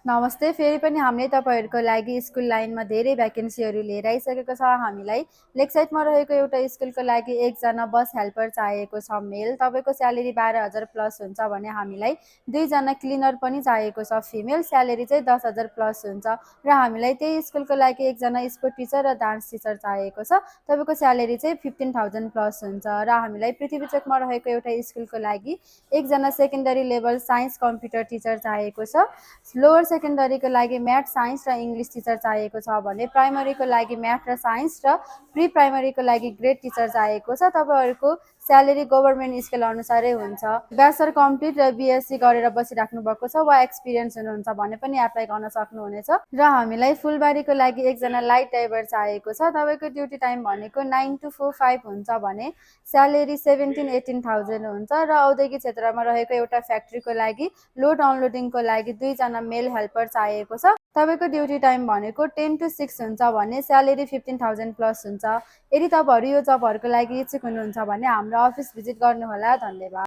नमस्ते। फेरि पनि हामीले तपाईँहरूको लागि स्कुल लाइनमा धेरै भ्याकेन्सीहरू लिएर आइसकेको छ। हामीलाई लेकसाइडमा रहेको एउटा स्कुलको लागि एकजना बस हेल्पर चाहिएको छ मेल। तपाईँको स्यालेरी 12,000 प्लस हुन्छ भने हामीलाई 2जना क्लिनर पनि चाहिएको छ फिमेल। स्यालेरी चाहिँ 10,000 प्लस हुन्छ र हामीलाई त्यही स्कुलको लागि एकजना स्पोर्ट टिचर र डान्स टिचर चाहिएको छ। तपाईँको स्यालेरी चाहिँ 15,000 प्लस हुन्छ र हामीलाई पृथ्वी चोकमा रहेको एउटा स्कुलको लागि एकजना secondary level science computer teacher चाहिएको छ। लोवर सेकेन्डरीको लागि म्याथ साइन्स र इङ्ग्लिस टिचर चाहिएको छ भने प्राइमरीको लागि म्याथ र साइन्स र प्री प्राइमरीको लागि ग्रेड टिचर चाहिएको छ। तपाईँहरूको स्यालेरी गभर्मेन्ट स्केल अनुसारै हुन्छ। ब्याचलर कम्प्लिट र बिएससी गरेर बसिराख्नु भएको छ वा एक्सपिरियन्स हुनुहुन्छ भने पनि एप्लाई गर्न सक्नुहुनेछ। र हामीलाई फुलबारीको लागि एकजना लाइट ड्राइभर चाहिएको छ। तपाईँको ड्युटी टाइम भनेको 9 to 5 हुन्छ भने स्यालेरी 17-18,000 हुन्छ र औद्योगिक क्षेत्रमा रहेको एउटा फ्याक्ट्रीको लागि लोड अनलोडिङको लागि 2जना मेल हेल्पर चाहिएको छ। तपाईँको ड्युटी टाइम भनेको 10 to 6 हुन्छ भने स्यालेरी 15,000 प्लस हुन्छ। यदि तपाईँहरू यो जबहरूको लागि इच्छुक हुनुहुन्छ भने हाम्रो अफिस भिजिट गर्नुहोला। धन्यवाद।